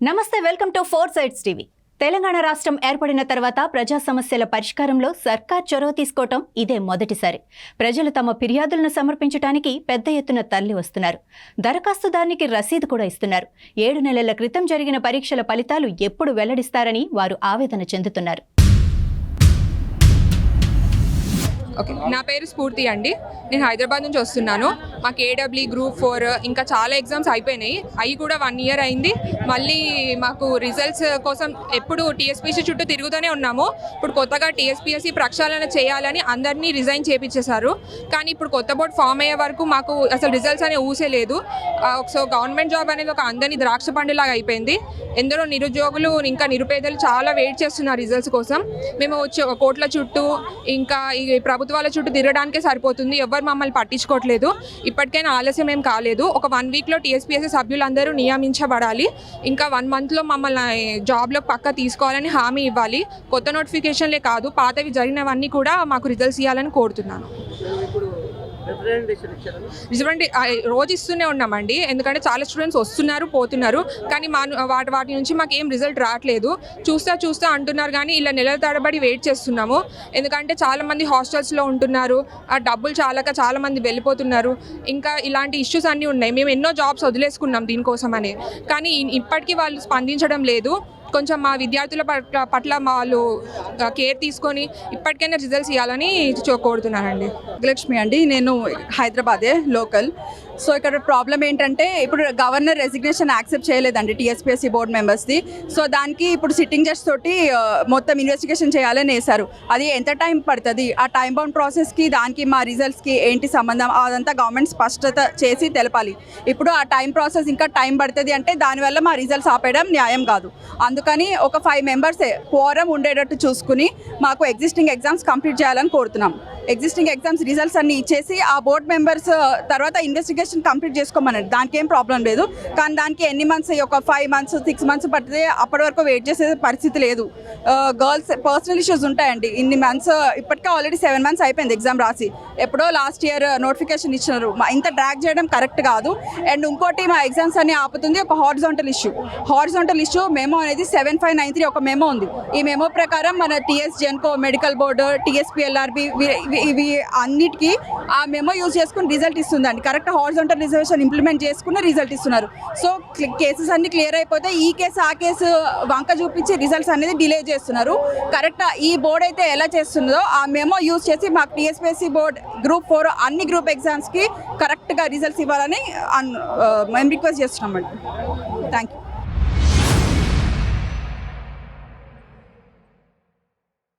నమస్తే, welcome to 4 sides TV. Telangana రాష్ట్రం ఏర్పడిన తర్వాత ప్రజా సమస్యల పరిష్కారంలో సర్కార్ చొరవ తీసుకోవటం ఇదే మొదటిసారి. ప్రజలు తమ ఫిర్యాదులను సమర్పించడానికి పెద్ద ఎత్తున తరలి వస్తున్నారు. దరఖాస్తుదారునికి రసీదు కూడా ఇస్తున్నారు. 7 నెలల క్రితం జరిగిన పరీక్షల ఫలితాలు ఎప్పుడు వెల్లడిస్తారని వారు ఆవేదన చెందుతున్నారు. ఓకే, నా పేరు స్ఫూర్తి అండి. నేను హైదరాబాద్ నుంచి వస్తున్నాను. మాకు ఏడబ్ల్యూ గ్రూప్ 4 ఇంకా చాలా ఎగ్జామ్స్ అయిపోయినాయి. అవి కూడా 1 ఇయర్ అయింది. మళ్ళీ మాకు రిజల్ట్స్ కోసం ఎప్పుడు టీఎస్పీఎస్సీ చుట్టూ తిరుగుతూనే ఉన్నాము. ఇప్పుడు కొత్తగా టీఎస్పీఎస్సీ ప్రక్షాళన చేయాలని అందరినీ రిజైన్ చేయించేశారు. కానీ ఇప్పుడు కొత్త బోర్డు ఫామ్ అయ్యే వరకు మాకు అసలు రిజల్ట్స్ అనే ఊసే లేదు. సో గవర్నమెంట్ జాబ్ అనేది ఒక అందరినీ ద్రాక్ష పండులాగా అయిపోయింది. ఎందరో నిరుద్యోగులు ఇంకా నిరుపేదలు చాలా వెయిట్ చేస్తున్నారు రిజల్ట్స్ కోసం. మేము కోట్ల చుట్టూ ఇంకా ఈ ప్రభుత్వాల చుట్టూ తిరగడానికే సరిపోతుంది. ఎవరు మమ్మల్ని పట్టించుకోవట్లేదు. ఇప్పటికైనా ఆలస్యం ఏం కాలేదు. ఒక 1 వీక్లో టీఎస్పీఎస్సీ సభ్యులందరూ నియమించబడాలి. ఇంకా 1 మంత్లో మమ్మల్ని జాబ్లో పక్కా తీసుకోవాలని హామీ ఇవ్వాలి. కొత్త నోటిఫికేషన్లే కాదు, పాతవి జరిగినవన్నీ కూడా మాకు రిజల్ట్స్ ఇవ్వాలని కోరుతున్నాను. రిజల్ట్ రోజు ఇస్తూనే ఉన్నామండి. ఎందుకంటే చాలా స్టూడెంట్స్ వస్తున్నారు పోతున్నారు. కానీ వాటి నుంచి మాకు ఏం రిజల్ట్ రావట్లేదు. చూస్తా అంటున్నారు కానీ ఇలా నెలల తరబడి వెయిట్ చేస్తున్నాము. ఎందుకంటే చాలామంది హాస్టల్స్లో ఉంటున్నారు. ఆ డబ్బులు చాలామంది వెళ్ళిపోతున్నారు. ఇంకా ఇలాంటి ఇష్యూస్ అన్నీ ఉన్నాయి. మేము ఎన్నో జాబ్స్ వదిలేసుకున్నాం దీనికోసమని. కానీ ఇప్పటికీ వాళ్ళు స్పందించడం లేదు. కొంచెం మా విద్యార్థుల పట్ల వాళ్ళు కేర్ తీసుకొని ఇప్పటికైనా రిజల్ట్స్ ఇవ్వాలని కోరుతున్నానండి. లక్ష్మి అండి, నేను హైదరాబాదే లోకల్. సో ఇక్కడ ప్రాబ్లం ఏంటంటే ఇప్పుడు గవర్నర్ రెసిగ్నేషన్ యాక్సెప్ట్ చేయలేదండి టీఎస్పీఎస్సీ బోర్డ్ మెంబర్స్ది. సో దానికి ఇప్పుడు సిట్టింగ్ జడ్జ్ తోటి మొత్తం ఇన్వెస్టిగేషన్ చేయాలని వేశారు. అది ఎంత టైం పడుతుంది, ఆ టైం బౌండ్ ప్రాసెస్కి దానికి మా రిజల్ట్స్కి ఏంటి సంబంధం, అదంతా గవర్నమెంట్ స్పష్టత చేసి తెలపాలి. ఇప్పుడు ఆ టైం ప్రాసెస్ ఇంకా టైం పడుతుంది అంటే దానివల్ల మా రిజల్ట్స్ ఆపేయడం న్యాయం కాదు. అందుకని ఒక 5 మెంబర్సే క్వారం ఉండేటట్టు చూసుకుని మాకు ఎగ్జిస్టింగ్ ఎగ్జామ్స్ కంప్లీట్ చేయాలని కోరుతున్నాం. ఎగ్జిస్టింగ్ ఎగ్జామ్స్ రిజల్ట్స్ అన్ని ఇచ్చేసి ఆ బోర్డ్ మెంబర్స్ తర్వాత ఇన్వెస్టిగేషన్ కంప్లీట్ చేసుకోమనండి. దానికి ఏం ప్రాబ్లం లేదు. కానీ దానికి ఎన్ని మంత్స్, ఒక 5 మంత్స్ 6 మంత్స్ పడితే అప్పటి వరకు వెయిట్ చేసే పరిస్థితి లేదు. గర్ల్స్ పర్సనల్ ఇష్యూస్ ఉంటాయండి. ఇన్ని మంత్స్ ఇప్పటికే ఆల్రెడీ 7 మంత్స్ అయిపోయింది ఎగ్జామ్ రాసి. ఎప్పుడో లాస్ట్ ఇయర్ నోటిఫికేషన్ ఇచ్చినారు. ఇంత డ్రాగ్ చేయడం కరెక్ట్ కాదు. అండ్ ఇంకోటి మా ఎగ్జామ్స్ అన్ని ఆపుతుంది ఒక హారిజాంటల్ ఇష్యూ మెమో అనేది 7593 ఒక మెమో ఉంది. ఈ మెమో ప్రకారం మన TS Genco, medical board, TSPLRB ఇవి అన్నిటికీ ఆ మెమో యూజ్ చేసుకుని రిజల్ట్ ఇస్తుందండి. కరెక్ట్ హారిజాంటల్ రిజర్వేషన్ ఇంప్లిమెంట్ చేసుకుని రిజల్ట్ ఇస్తున్నారు. సో కేసెస్ అన్ని క్లియర్ అయిపోతే ఈ కేసు ఆ కేసు వంక చూపించి రిజల్ట్స్ అనేది డిలే చేస్తున్నారు. కరెక్ట్ ఈ బోర్డు అయితే ఎలా చేస్తుందో ఆ మెమో యూజ్ చేసి మాకు టీఎస్పీఎస్సీ బోర్డ్ గ్రూప్ 4 అన్ని గ్రూప్ ఎగ్జామ్స్కి కరెక్ట్గా రిజల్ట్స్ ఇవ్వాలని మేము రిక్వెస్ట్ చేస్తున్నామండి. Thank you.